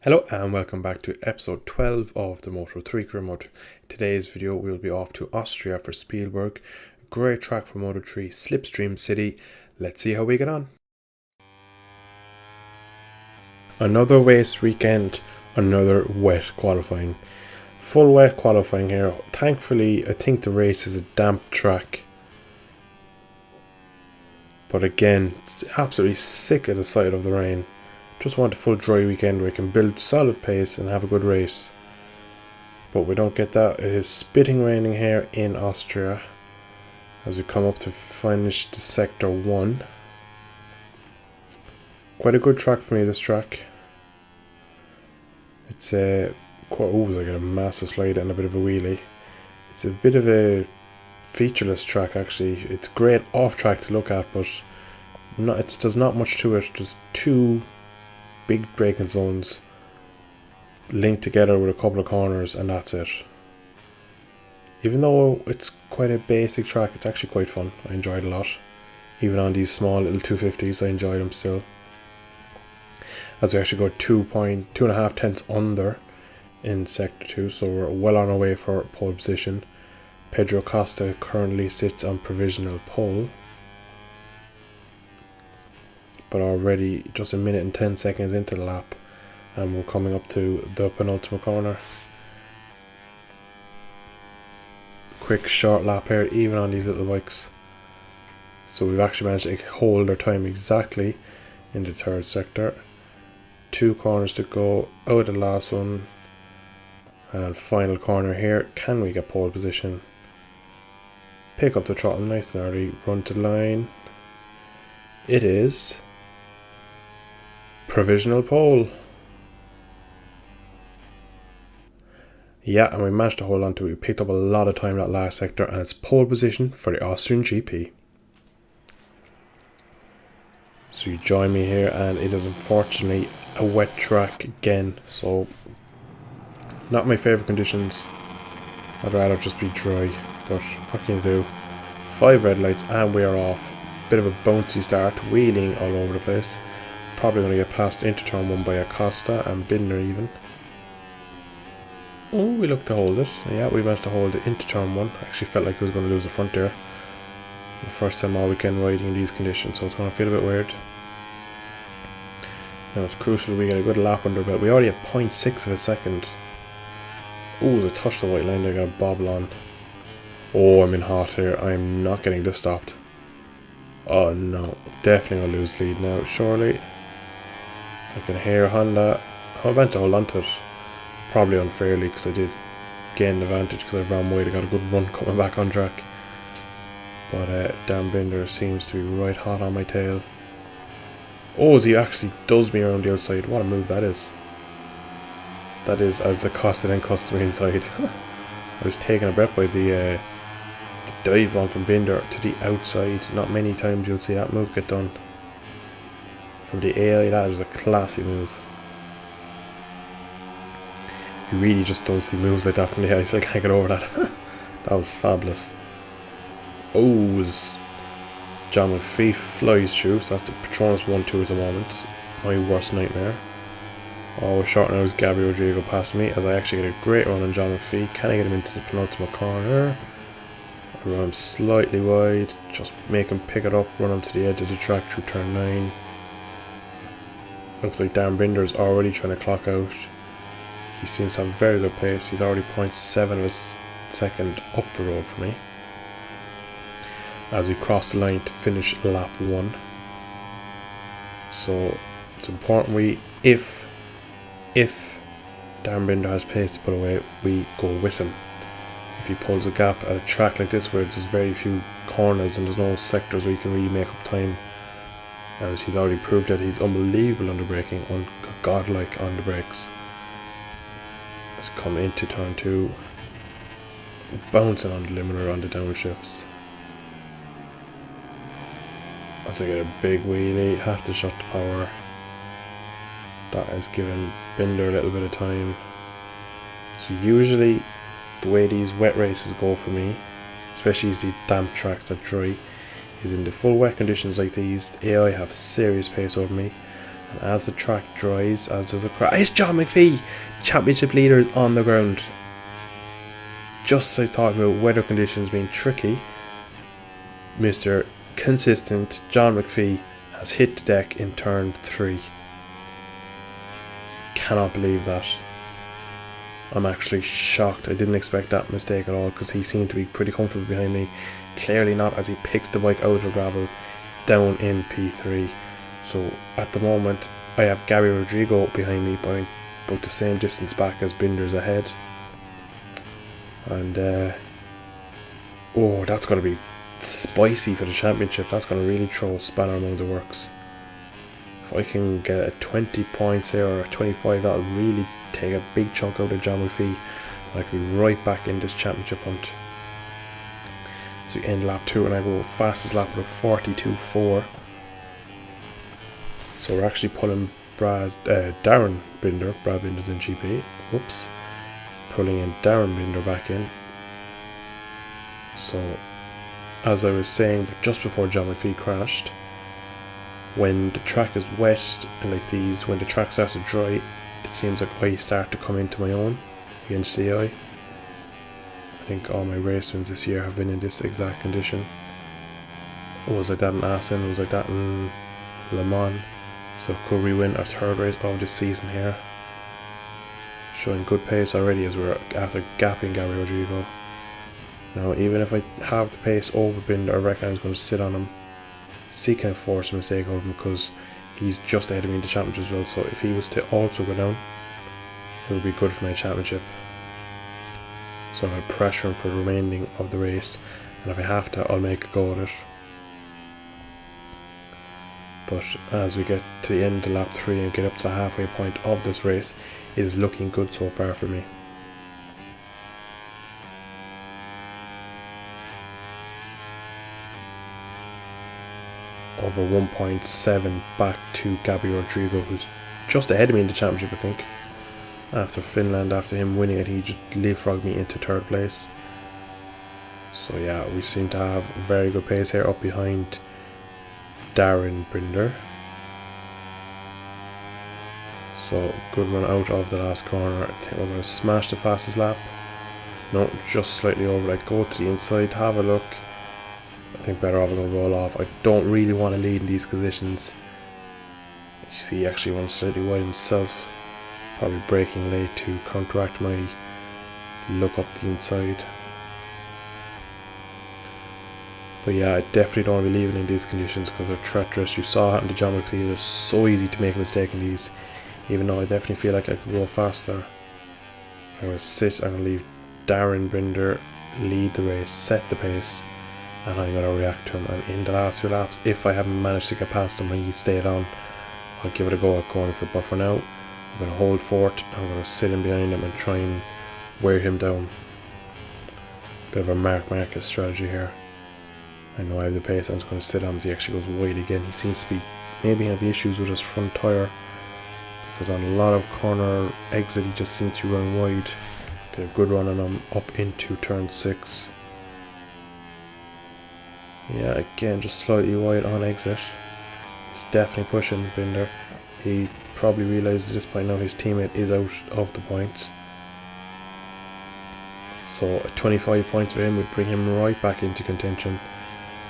Hello and welcome back to episode 12 of the Moto3 Career mode. In today's video we'll be off to Austria for Spielberg. Great track for Moto3, Slipstream City. Let's see how we get on. Another race weekend, another wet qualifying. Full wet qualifying here. Thankfully I think the race is a damp track. But again, it's absolutely sick of the sight of the rain. Just want a full dry weekend where we can build solid pace and have a good race. But we don't get that. It is spitting raining here in Austria as we come up to finish the sector 1. Quite a good track for me, this track. It's I got a massive slide and a bit of a wheelie. It's a bit of a featureless track actually. It's great off track to look at, but there's not much to it. Just two big braking zones linked together with a couple of corners, and that's it. Even though it's quite a basic track, it's actually quite fun. I enjoyed it a lot. Even on these small little 250s, I enjoyed them still. As we actually go 2.5 tenths under in sector 2, so we're well on our way for pole position. Pedro Costa currently sits on provisional pole, but already just a minute and 10 seconds into the lap and we're coming up to the penultimate corner. Quick short lap here, even on these little bikes. So we've actually managed to hold our time exactly in the third sector. 2 corners to go out of the last one, and final corner here. Can we get pole position? Pick up the throttle nice and early, run to the line. It is provisional pole. Yeah, and we managed to hold on to it. We picked up a lot of time that last sector, and it's pole position for the Austrian GP. So you join me here, and it is unfortunately a wet track again, so not my favourite conditions. I'd rather just be dry, but what can you do? 5 red lights and we are off. Bit of a bouncy start, wheeling all over the place. Probably going to get passed into turn 1 by Acosta and Binder even. Oh, we look to hold it. Yeah, we managed to hold it into turn 1. Actually felt like we was going to lose the front there. The first time all weekend riding in these conditions, so it's going to feel a bit weird. Now it's crucial we get a good lap under belt. We already have 0.6 of a second. Oh, as I touched the white line there, got a bobble on. Oh, I'm in hot here. I'm not getting this stopped. Oh no, definitely going to lose lead now, surely. I can hear Honda. I meant to hold on to it. Probably unfairly because I did gain an advantage because I ran wide. I got a good run coming back on track. But Dan Binder seems to be right hot on my tail. Oh, as he actually does me around the outside. What a move that is. That is as Acosta then cuts me inside. I was taken a breath by the dive on from Binder to the outside. Not many times you'll see that move get done. From the AI, that was a classy move. You really just don't see moves like that from the AI. I still can't get over that. That was fabulous. Oh, as John McPhee flies through, so that's a Patronus 1-2 at the moment. My worst nightmare. Oh, short now is Gabby Rodrigo past me as I actually get a great run on John McPhee. Can I get him into the penultimate corner? I run him slightly wide, just make him pick it up, run him to the edge of the track through turn 9. Looks like Dan Binder is already trying to clock out. He seems to have very good pace. He's already 0.7 of a second up the road for me. As we cross the line to finish lap 1. So it's important if Dan Binder has pace to put away, we go with him. If he pulls a gap at a track like this where there's very few corners and there's no sectors where you can really make up time, and he's already proved that he's unbelievable under braking, godlike on the brakes. Let's come into turn 2, bouncing on the limiter on the downshifts. As I get a big wheelie, have to shut the power. That has given Binder a little bit of time. So usually the way these wet races go for me, especially these damp tracks that dry, is in the full wet conditions like these. The AI have serious pace over me. And as the track dries, as there's a crash, it's John McPhee! Championship leader is on the ground. Just as I thought about weather conditions being tricky, Mr. Consistent John McPhee has hit the deck in turn 3. Cannot believe that. I'm actually shocked. I didn't expect that mistake at all because he seemed to be pretty comfortable behind me. Clearly not, as he picks the bike out of the gravel down in P3. So at the moment I have Gabby Rodrigo behind me by about the same distance back as Binder's ahead. And oh, that's going to be spicy for the championship. That's going to really throw a spanner among the works. If I can get a 20 points here or a 25, that'll really take a big chunk out of John McPhee. I could be right back in this championship hunt. So we end lap 2 and I go fastest lap with a 42.4. So we're actually pulling Darren Binder. Brad Binder's in GP. Whoops. Pulling in Darren Binder back in. So as I was saying just before John McPhee crashed, when the track is wet and like these, when the track starts to dry, it seems like I start to come into my own against the eye. I think all my race wins this year have been in this exact condition. It was like that in Assen, it was like that in Le Mans. So could we win our 3rd race of this season here? Showing good pace already as we're after gapping Gabby Rodrigo. Now even if I have the pace over Binder, I reckon I was going to sit on him. See can I force a mistake over him because he's just ahead of me in the championship as well. So if he was to also go down, it would be good for my championship. So I'm going to pressure him for the remaining of the race, and if I have to, I'll make a go at it. But as we get to the end of lap 3 and get up to the halfway point of this race, it is looking good so far for me. Over 1.7 back to Gabby Rodrigo, who's just ahead of me in the championship, I think. After Finland, after him winning it, he just leapfrogged me into 3rd place. So yeah, we seem to have very good pace here up behind Darren Binder. So good run out of the last corner. I think we're going to smash the fastest lap. No, just slightly over. Like, go to the inside, have a look. I think better off I'm going to roll off. I don't really want to lead in these positions. You see, he actually runs slightly wide himself. Probably braking late to counteract my look up the inside. But yeah, I definitely don't want to be leaving in these conditions because they're treacherous. You saw it happen to John McPhee. It's so easy to make a mistake in these. Even though I definitely feel like I could go faster. I'm going to sit, I'm going to leave Darren Binder lead the race, set the pace. And I'm going to react to him, and in the last few laps, if I haven't managed to get past him and he stayed on, I'll give it a go at going for it. But for now, I'm going to hold fort, I'm going to sit in behind him and try and wear him down. Bit of a Mark Marquez strategy here. I know I have the pace, I'm just going to sit on him as he actually goes wide again. He seems to be maybe having issues with his front tyre, because on a lot of corner exit he just seems to run wide. Get a good run on him up into turn 6. Yeah, again, just slightly wide on exit. He's definitely pushing Binder. He probably realises at this point now his teammate is out of the points. So 25 points for him would bring him right back into contention.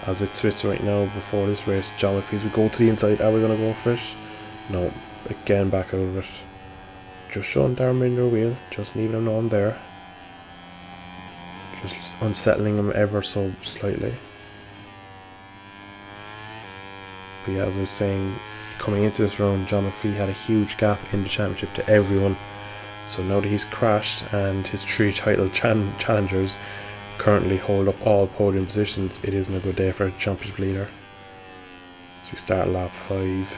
As it sits right now before this race, John McPhee would go to the inside. Are we going to go for it? No, again back out of it. Just showing Darren Binder a wheel, just leaving him on there. Just unsettling him ever so slightly. But yeah, as I was saying, coming into this round, John McPhee had a huge gap in the championship to everyone. So now that he's crashed and his 3 title challengers currently hold up all podium positions, it isn't a good day for a championship leader. So we start lap 5.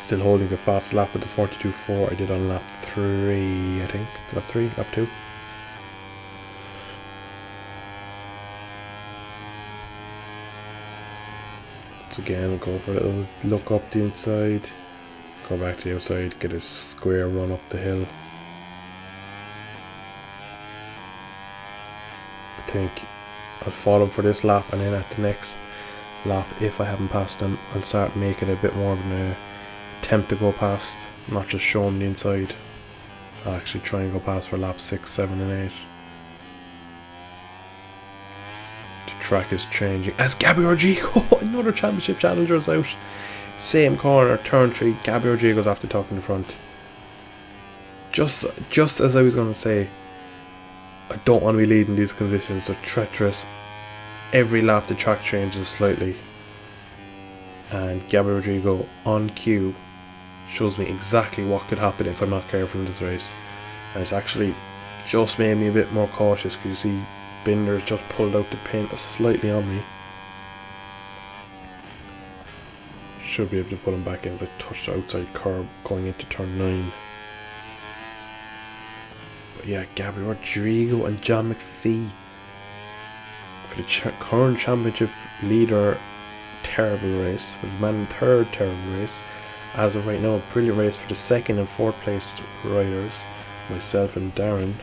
Still holding the fast lap with the 42.4 I did on lap 3, I think. Lap 3? Lap 2? So again, go for a little look up the inside, go back to the outside, get a square run up the hill. I think I'll follow him for this lap, and then at the next lap. If I haven't passed him, I'll start making a bit more of an attempt to go past, not just show him the inside. I'll actually try and go past for lap 6, 7 and 8. The track is changing as Gabby Rodrigo, another championship challenger, is out. Same corner, turn 3, Gabby Rodrigo's after tucking the front. Just as I was going to say, I don't want to be leading these conditions. They're treacherous. Every lap the track changes slightly. And Gabby Rodrigo on cue shows me exactly what could happen if I'm not careful in this race. And it's actually just made me a bit more cautious, because you see Binder's just pulled out the pin slightly on me. Should be able to pull him back in as I touch the outside curb going into turn 9. But yeah, Gabby Rodrigo and John McPhee for the current championship leader. Terrible race for the man in third. Terrible race as of right now. A brilliant race for the second and fourth place riders, myself and Darren.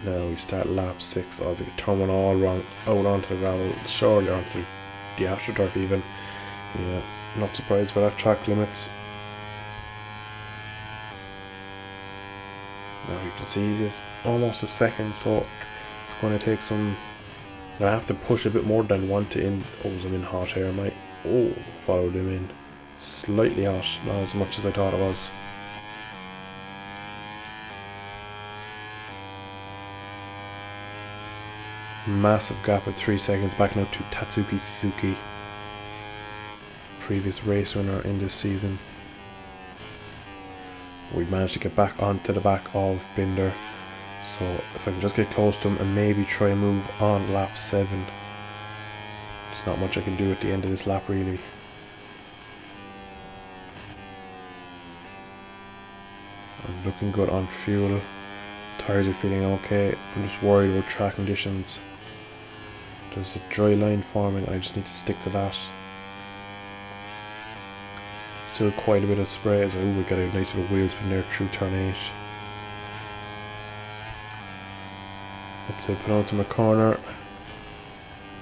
Now we start lap 6. I was like, turn one all wrong out onto the gravel, surely onto the AstroTurf even. Yeah, not surprised by that track limits. Now you can see it's almost a second, so it's going to take some. I'm going to have to push a bit more than I want to in. Oh, I'm in hot here, mate. Oh, followed him in. Slightly hot, not as much as I thought it was. Massive gap of 3 seconds back now to Tatsuki Suzuki, previous race winner in this season. We managed to get back onto the back of Binder, so if I can just get close to him and maybe try and move on lap 7. There's not much I can do at the end of this lap really. I'm looking good on fuel. Tires are feeling okay. I'm just worried about track conditions. There's a dry line forming, I just need to stick to that. Still quite a bit of spray as we got a nice bit of wheel spin there through turn 8. Up to the penultimate corner.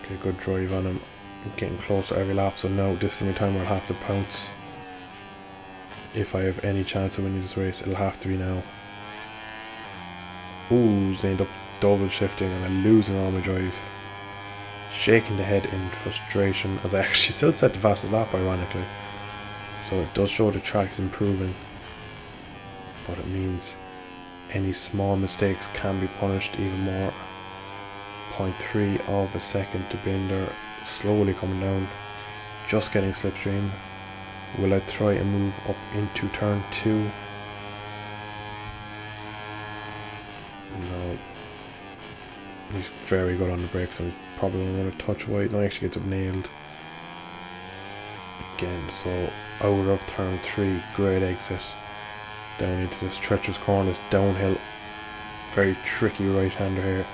Okay, good drive on him. Getting closer every lap, so now this is the time where I'll have to pounce. If I have any chance of winning this race, it'll have to be now. Ooh, they end up double shifting and I'm losing all my drive. Shaking the head in frustration as I actually still set the fastest lap, ironically. So it does show the track is improving, but it means any small mistakes can be punished even more. 0.3 of a second to Binder, slowly coming down, just getting slipstream. Will I try and move up into turn 2? No. He's very good on the brakes, so he's probably going to want to touch wide. No, he actually gets it nailed. Again, so out of turn 3, great exit. Down into this treacherous corner, this downhill. Very tricky right-hander here.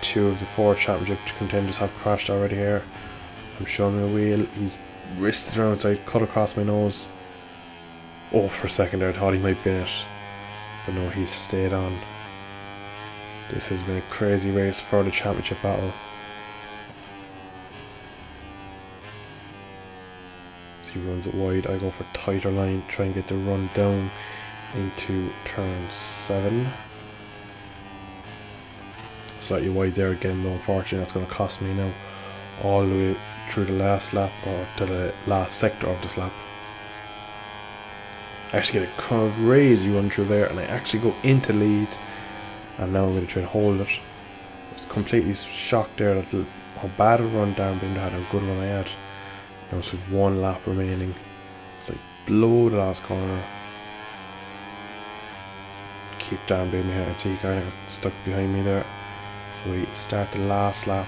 2 of the 4 championship contenders have crashed already here. I'm showing him a wheel. He's wristed around outside, cut across my nose. Oh, for a second there I thought he might bin it, but no, he's stayed on. This has been a crazy race for the championship battle. So he runs it wide, I go for tighter line, try and get the run down into turn 7. Slightly wide there again though, unfortunately that's going to cost me now all the way through the last lap, or to the last sector of this lap. I actually get a crazy run through there and I actually go into lead, and now I'm going to try and hold it. I was completely shocked there at how bad a run Darren Binder had, how good a run I had. Now it's with 1 lap remaining. It's like blow the last corner. Keep Darren Binder here. I see he kind of got stuck behind me there. So we start the last lap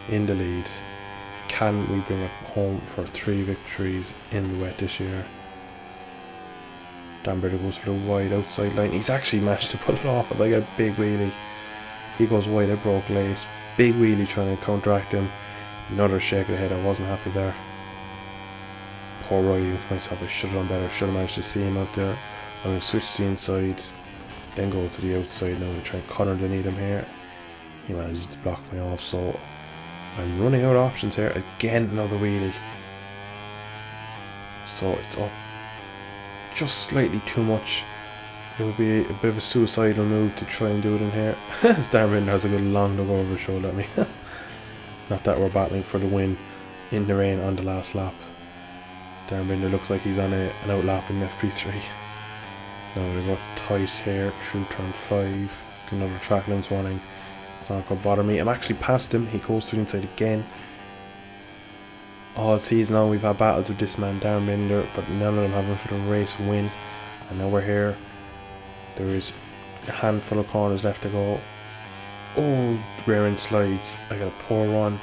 in the lead. Can we bring it home for 3 victories in the wet this year? Dan Binder goes for the wide outside line. He's actually managed to pull it off as I get a big wheelie. He goes wide, I broke late. Big wheelie trying to counteract him. Another shake of the head, I wasn't happy there. Poor riding for myself, I should have done better. Should have managed to see him out there. I'm going to switch to the inside, then go to the outside now and try and cut underneath him here. He manages to block me off, so I'm running out of options here. Again, another wheelie. So it's up just slightly too much. It would be a bit of a suicidal move to try and do it in here. As Darren Binder has a good long look over his shoulder at me. Not that we're battling for the win in the rain on the last lap. Darren Binder looks like he's on an outlap in FP3. Now we got tight here through turn 5. Another track limits warning. It's not going to bother me. I'm actually past him. He goes to the inside again. All season long we've had battles with this man Darren Binder, but none of them having for the race win. And now we're here. There is a handful of corners left to go. Oh, rear end slides. I got a poor run.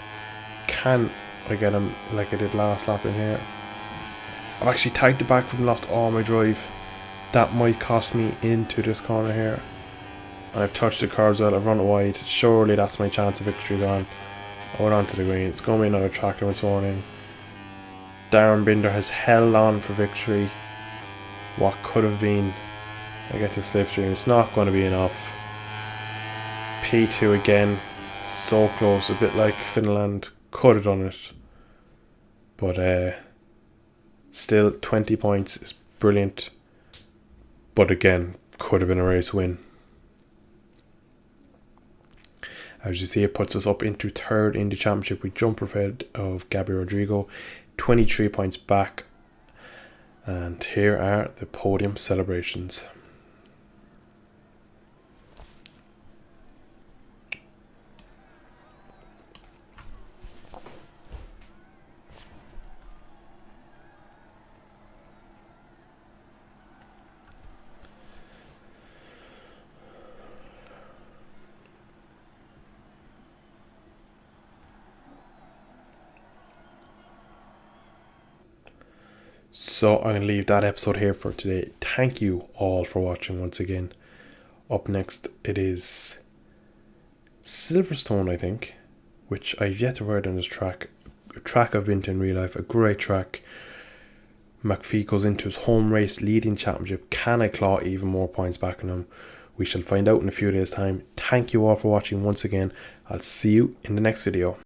Can I get him like I did last lap in here? I've actually tagged the back from, lost all my drive. That might cost me into this corner here. I've touched the cars well, I've run wide. Surely that's my chance of victory gone. I went onto the green. It's going to be another track limits warning. Darren Binder has held on for victory. What could have been. I get the slipstream. It's not going to be enough. P2 again. So close. A bit like Finland. Could have done it. But still 20 points is brilliant. But again, could have been a race win. As you see, it puts us up into third in the championship. We jump ahead of Gabby Rodrigo. 23 points back. And here are the podium celebrations. So I'm going to leave that episode here for today. Thank you all for watching once again. Up next it is Silverstone, I think, which I've yet to ride on this track. A track I've been to in real life, a great track. McPhee goes into his home race leading championship. Can I claw even more points back on him? We shall find out in a few days' time. Thank you all for watching once again. I'll see you in the next video.